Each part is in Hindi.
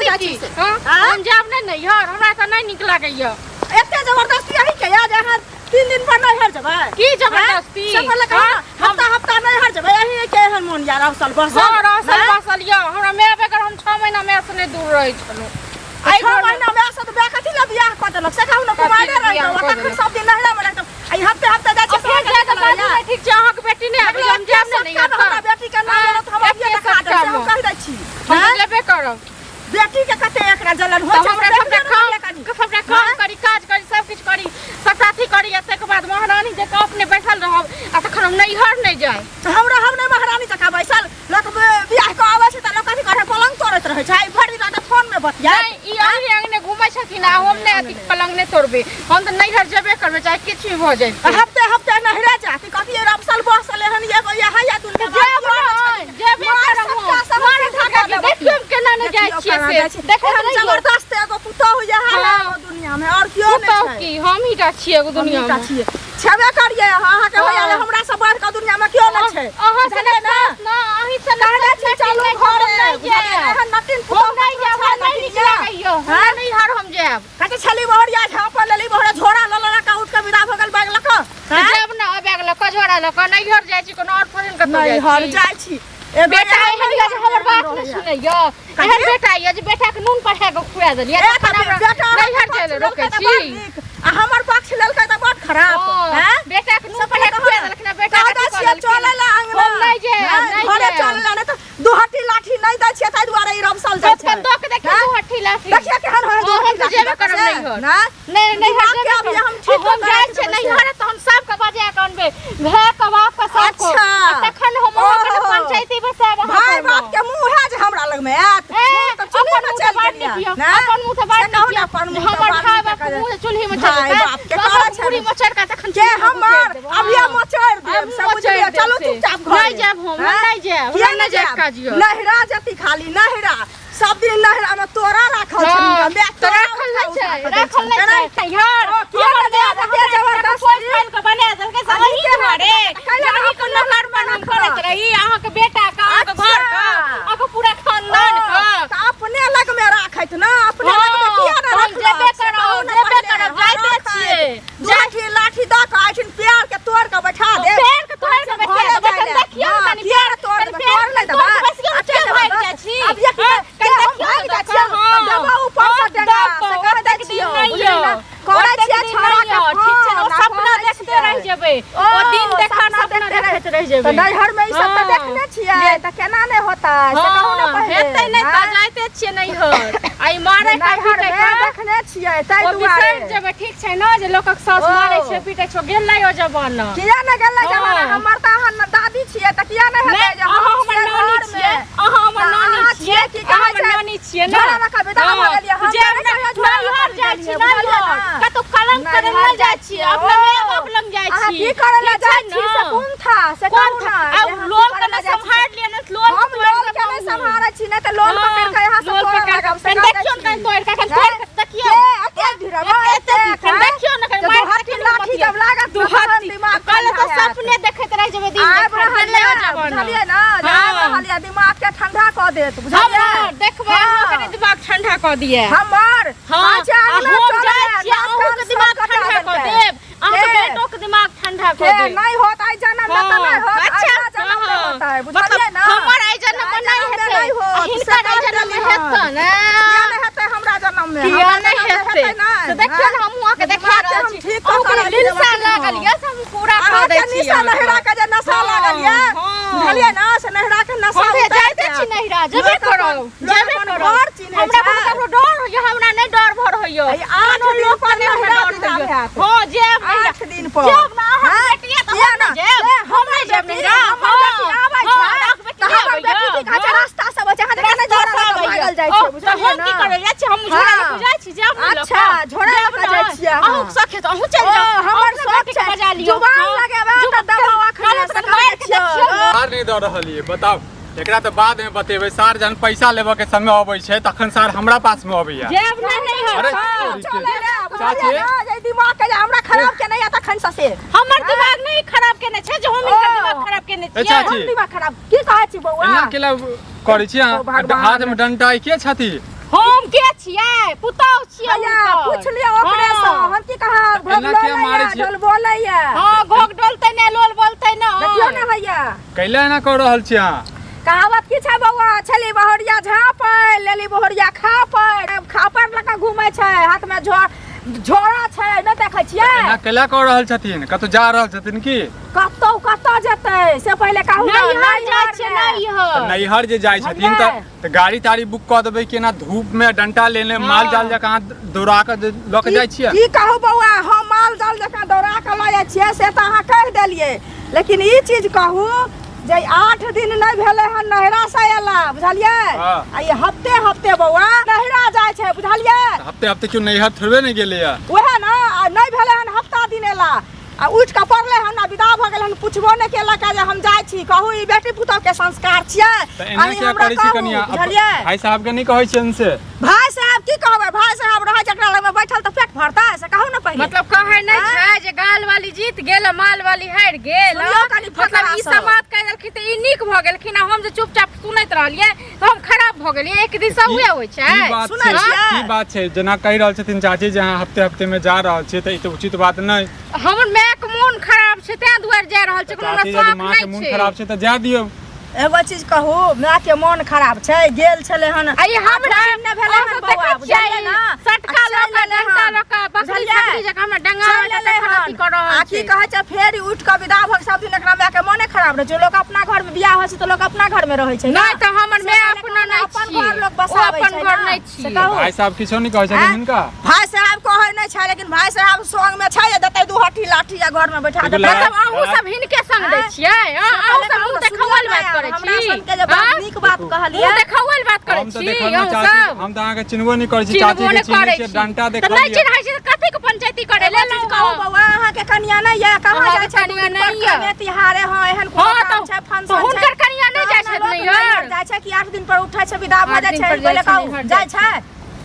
जा छी हम जाब नहीं यार हमरा त नहीं निक लागैया एते जबरदस्ती यही के या जहां 3 दिन पर नहीं हर जबे की जबरदस्ती हफ्ता नहीं हर जबे यही के हन मन यार असल बस बसल या हमरा मेरे बेकर हम 6 महीना में से नहीं दूर रही छलो 6 महीना में से तो बेकथि ल बियाह क देलक से कहू न कुमारे रही तखन सब दिन नहला में रहत आई हफ्ते जा छी ठीक छै अहाँ के बेटी नहीं अभी हम जाब नहीं हमरा बेटी के ना रहत हम अभी के काट हम कह दै छी हम लेबे करब बेटी के कते एकरा जलन हो सबटा काम करी काज करी सब कुछ करी सबटा अथी करी एते के बाद महारानी जे अपने बैसल रहब आ तखन हम नहीं हर नहीं जाय हमरा हम नहीं महारानी तका बैसल लोक बियाह के आवे छै त लोक कथि करे पलंग तोड़त रहे छै भरि रात फोन में बतिया नहीं ई आगे आगे घुमै छथिन आ हम नहीं अथी पलंग नहीं तोड़बे हम त नहीं हर जेबे करबे चाहे किछ भी भ जाय हफ्ते नहरा जाती कथि रमसल बसल हन एगो यहाँ या दुनिया जेबे करब देखियो केना न जाय छियै से देखो जबरदस्त एगो पुतो हो यहाँ दुनिया में और क्यों नहीं छै की हम ही टा छियै एगो दुनिया में छबे करिए अहाँ के भैया हमरा सब बढ़ के दुनिया में क्यों नहीं छै अहाँ से ना अहीं से लहरा छै चलू घर नहीं जाय नटिन पुतो नहीं जाब नहीं निकला कहियो नहीं हर हम जाब कते छली बहरिया झापा लेली बहरा झोरा ललला का उठ के विदा भगल बैग लक जब ना बैग लक झोरा लक नहीं हर जाय छी कोनो और फजन कत नहीं हर जाय छी बेटा एहन जे हमर बात न सुनैयो एहन बेटा ये जे बेटा के नून पढ़ा के खुआ देलिए नहीं हर चले रोके छी आ हमर पक्ष लेलकै त बहुत खराब हैं बेटा के नून पढ़ा के खुआ देलक ना बेटा के चले ला अंगना नहीं जे घरे चले ला त दुहट्टी लाठी नहीं दै छै ताई दुआरे ई रमसल जाय छै दो के देखियो दुहट्टी लाठी देखिए केहन है हम जेबे करब नहीं हर ना नहीं हर हम ठीक हो जाय छै नहीं हर त हम सब के बजा के अनबे भे कबाब का सब को तखन हम पंचायती बसाब भाई बाप के मुंह है जे हमरा लग में आत त चुल्ही में चल गेलिया ना अपन मुंह से बात कहू ना अपन मुंह हमर खाए बाप मुंह से चुल्ही में चल भाई बाप के करा छै पूरी मचर का तखन के हमर अभी मचर देब सब बुझिए चलो चुपचाप घर नहीं जाब हम नहीं जाब हम नहीं जाब काजियो नहरा जति खाली नहरा सब दिन नहरा में तोरा राखल छै मैं तो राखल नहीं छै यार हमर दे जबरदस्त फाइल के बना देल के सही के मारे कहीं को नहर बनन करत रही अहाँ के बेटा का अहाँ के घर का अहाँ के पूरा खानदान का अपने लग में राखैत ना अपने लग में किया ना हम जेबे करब जाइते छियै लाठी द के आठिन प्यार के तोड़ के बैठा दे पैर के तोड़ के बैठा दे देखियो तनी पैर तोड़ नहीं दबा अच्छा भाग जा छी अब ये देखियो दबा ऊपर से डंडा से कर देखियो करे छियै छाड़ा के ठीक छै ओ सपना देखते रह जेबै ओ दिन देखा सपना देखते रह जेबै त नैहर में ई सब त देखने छियै त केना नै होता से कहू ना पहिले हेतै नै त जाइते छियै नैहर आई मारे का पीटे का देखने छियै ताई दुआरे बिसैर जेबै ठीक छै न जे लोकक सास मारै छै पीटे छै गेलै ओ जमाना किया नै गेलै जमाना हमर त अहाँ दादी छियै त किया नै हेतै जे अहाँ हमर नानी छियै अहाँ हमर नानी छियै की कहै छै नानी छियै न झोरा रखा बेटा हम गेलियै हम नैहर जाइ छी नैहर कतो कलंक करे न जाइ छी अपना माय बाप लग जाइ छी की करे ला जाइ छी से कोन था से कहू ना अब लोल के न संभाल लिय न लोल हम लोल के नै संभारै छी नै त लोल पकड़ के यहां से तोड़ लगाम से देखियो न तोड़ के तोड़ के देखियो एते धीरवा एते देखियो न कर मार हाथी लाठी जब लागत दुहाती दिमाग कल तो सपने देखैत रह जेबै दिन बुझलियै ना जाब रहलियै दिमाग के ठंडा क देत बुझलियै हम देखबै कने दिमाग ठंडा क दिए हमर अच्छा हम जाइ छी अहू के दिमाग ठंडा क देब अहाँ के बेटो के दिमाग ठंडा क देब नहीं होत आई जन्म में त नहीं होत अच्छा जन्म में होता है बुझलियै ना हमर आई जन्म में नहीं हेतै हिनका आई जन्म में हेतै ना किया नहीं हेतै हमरा जन्म में किया नहीं हेतै तो देखियो न हम आके देखा रहल छी ठीक कर लिनसा लागल ये सब पूरा खा दै छी निशा नहरा के जे नशा लागल ये बुझलियै ना से नहरा के नशा हम जाइते छी नहरा जेबे करब घर चिन्है हमरा ककरो डर होइए हमरा नै डर भर होइए आनो लोग पर नहरा डर हां जेब 8 दिन पर जेब ना हम बेटिया त हम नै जेब हम नै जेब नहरा हमर बेटी आबै छै त हमर बेटी के अच्छा रास्ता से बचे हाथ के झोरा भागल जाइ छै बुझलियै ना हम की करे जाइ छी हम झोरा लेके जाइ छी जेब ना अच्छा झोरा लेके जाइ छी अहू सखे त अहू चल जाओ हमर सब छै बजा लियो जुबान लगाबे त दबावा खाना से मार के देखियो सार नहीं द रहलिए बताओ एकरा त बाद में बतेबै सार जन पैसा लेबे के समय आबै छै तखन सार हमरा पास में आबैया जेब ना नहीं हो अरे चाची ये दिमाग के हमरा खराब के नहीं आता खन से हमर दिमाग नहीं खराब केने छै जे हम इनकर दिमाग खराब केने छियै चाची दिमाग खराब की कहै छी बौआ एना केला करै छी हाथ में डंटा के छथि हम के छियै पुतौ छियै भैया पूछ लियो ओकरे से हम की कहा एना किया मारै छियै? ढोल बोलैया हां घोग डोलतै ने लोल बोलतै न देखियो ना भैया कैला एना कर रहल छी अहाँ कहावत की छै बौआ छली बहरिया झापै लेली बहरिया खापर लका घुमै छै हाथ में झोरा छै न देखै छियै एना कैला कर रहल छथिन कतौ जा रहल छथिन की कतौ जेतै से पहिले कहू नहीं जाइ छै नहीं नैहर जे जाइ छथिन त गाड़ी ताड़ी बुक क देबै कि एना धूप में डंटा लेने माल जाल जकाँ दौड़ा के ल के जाइ छियै की कहू बौआ हम माल जाल जकाँ दौड़ा के ल जाइ छियै से त अहाँ कह देलियै लेकिन ई चीज कहू जे 8 दिन नहीं भेले हन नहरा से एला बुझलियै आ ये हफ्ते बौआ नहरा जाय छै बुझलियै हफ्ते क्यों नैहर थोड़बे नहीं गेले या ओहे ना नहीं भेले हन हफ्ता दिन एला आ उठ के पड़ले हमरा विदा भ गेल हन पुछबो नहीं केलक जे हम जाय छी कहू ई बेटी पुतौ के संस्कार छियै त एना क्या करै छी कनिया भाई साहब के नहीं कहै छियन से भाई साहब की कहबै भाई साहब रहै जकरा लग में बैठल त पेट भरता से कहू ना पहिले मतलब कहै नहीं छै जे गाल वाली जीत गेल माल वाली हार गेल मतलब ई समाज कह देलखिन त ई नीक भ गेलखिन हम जे चुपचाप सुनैत रहलियै त हम खराब भ गेलियै एक दिन से हुए होय छै सुनै छियै की बात छै जना कहि रहल छथिन चाची जे अहाँ हफ्ते में जा रहल छियै त ई त उचित बात नहीं हमर माय के मोन खराब छै तें दुआर जा रहल छै कोनो साफ मां के नहीं मोन छै खराब छै त जा दियौ एगो चीज कहू माय के मन खराब छै गेल छले हन आई हमरा ने भेले हन बौआ बुझलियै ना सटका लका डंटा लका बकरी छकरी जका हम डंगा ले खनाती कर रहल आ की कहै छै फेर उठ के विदा भ सब दिन एकरा माय के मने खराब रहे छै लोग अपना घर में बियाह होय छै त लोग अपना घर में रहै छै नहीं त हमर माय अपना नहीं अपन छी घर लोग बसाबै छै अपन घर नहीं छी भाई साहब किछो नहीं कहै छथिन हिनका भाई साहब कहै नहीं छै लेकिन भाई साहब संग में छै देतै दू हट्ठी लाठी या घर में बैठा देतै मतलब अहू सब हिनके संग दै छियै अहू सब मुंह देखावल बात करै छी नीक बात कहलियै मुंह देखावल बात करै छी अहू सब हम त अहाँ के चिन्हबो नहीं करै छी चाची के चिन्है छी डंटा त देखलियै नहीं चिन्है छी कथि के पंचायती करे ले लो कहू बौआ अहाँ के कन्या नहीं है कहां अहाँ जाय के छै कनिया नहीं है। में तिहारे हां एहन कोनो काम छै फंक्शन छै हुनकर कनिया नहीं जाय छै नैहर जाय छै कि 8 दिन पर उठै छै विदा भ जाय छै पहिले कहू जाय छै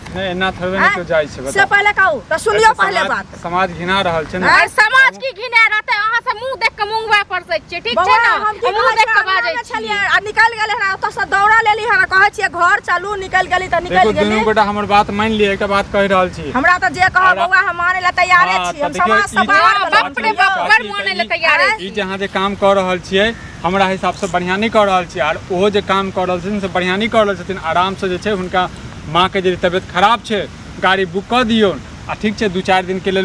नहीं एना थोड़बे नहीं क्यों जाइ छै से बता पहिले कहू त सुनियो पहिले बात समाज घिना रहल छै ना और समाज की घिना रहते अहाँ सब मुंह देख के मुंगवा परसै छियै ठीक छै ना मुंह देख के बाजै छलियै आ निकल गेलै हन ओतऽ से दौड़ा लेली हन कहै छियै घर चलू निकल गेली त निकल देखो गेली दुनू गोटा हमर बात मान लिए एकटा बात कहि रहल छी हमरा त जे कहब बौआ हम माने ला तैयारे छी हम समाज से बाहर बाप रे बाप बड़ माने ले तैयार ई जे अहाँ जे काम कर रहल छियै हमरा हिसाब से बढ़िया नहीं कर रहल छियै और ओहो जे काम कर रहल छथिन से बढ़िया नहीं कर रहल छथिन आराम से जे छै हुनका माँ के जे तबियत खराब छै गाड़ी बुक कर दियो आ ठीक छै 2-4 दिन के लिए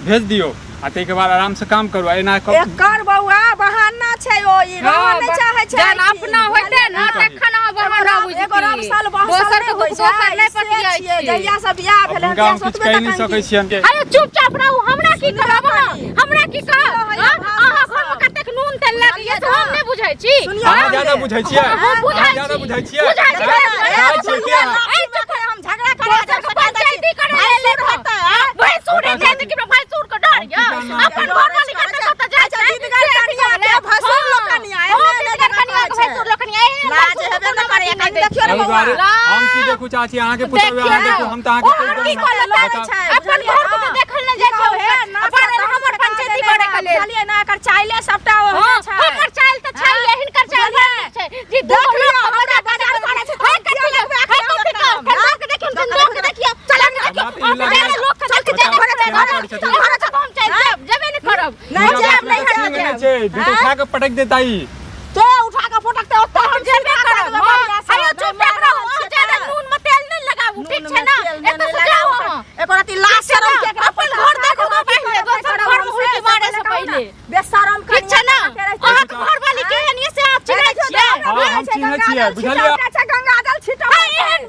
भेज दियो आ ते के बाद आराम से काम करू एना एकर बौआ बहाना छै ओ ई रहन नहीं चाहे छै जन अपना होते ना तखन अहाँ बहाना बुझी एगो रब साल दोसर के दुख दोसर नहीं पटियै छियै जहिया से बियाह भेल हन हम किछ कहि नहीं सकै छियन के अरे चुपचाप रहू हमरा की करब हमरा की कहब अहाँ घर में कतेक नून तेल लागिए से हम नहीं बुझै छी अहाँ ज्यादा बुझै छियै अहाँ ज्यादा बुझै छियै हम झगड़ा करे पंचायती करे ले भाई सूर के कि भाई सूर के डर या अपन घर वाली कते कते जाय छै दीदगार कनिया के भसुर लोकनिया दीदगार कनिया के भसुर लोकनिया लाज हेबे न करे एखन देखियो रे बौआ हम की देखू चाची अहाँ के पुतौ अहाँ देखू हम त अहाँ के अपन घर के त देखल न जाय छै अपन हमर पंचायती करे के लेल चलिए ना एकर चाइले सबटा हो छै हमर चाइल त छै हिनकर चाइल छै जी देख लियो हमरा बाजार करे छै हाय कथि लगबे हाय कथि के देखियो दुन लोग के देखियो चला के देखियो लोग के चल के घर से हम चाइल जबे नहीं करब नहीं जाब नहीं हट छै दूटा खा के पटक देता ई ते उठा के फटकते ओते हम जेबे करब अरे चुप रहो ज्यादा नून में तेल नहीं लगाऊ ठीक छै ना एत से जाओ एको राती लाश शरम के अपन घर देखो पहले दोसर घर में उल्टी मारे से पहले बेशरम ठीक छै ना अहाँ के घर वाली केहन ये से आप चिन्है छियै हां हम चिन्है छियै बुझलियै अच्छा गंगा जल छिटो एहन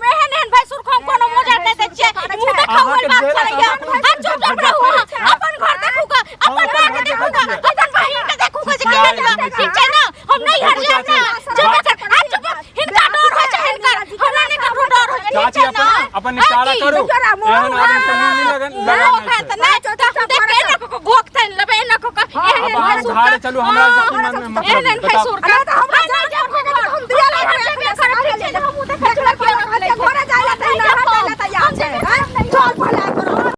भाई सुरखम कोनो मजा नहीं दे छियै मुंह देखावल बात करैया हम चुप रहो अपन घर देखूगा अपन मां के देखूगा अपन बहिन के देखूगा जे केहन ठीक छै ना हम नहीं हट जाब ना चुप कर आ चुप हिनका डर हो छै हिनकर हमरा नहीं ककरो डर हो छै चाची अपन इशारा करू एहन आदमी के मुंह नहीं लगन त नहीं तो देख के न को गोख थन लबे न को एहन भाई चलू हमरा से की मन में एहन भाई सुर का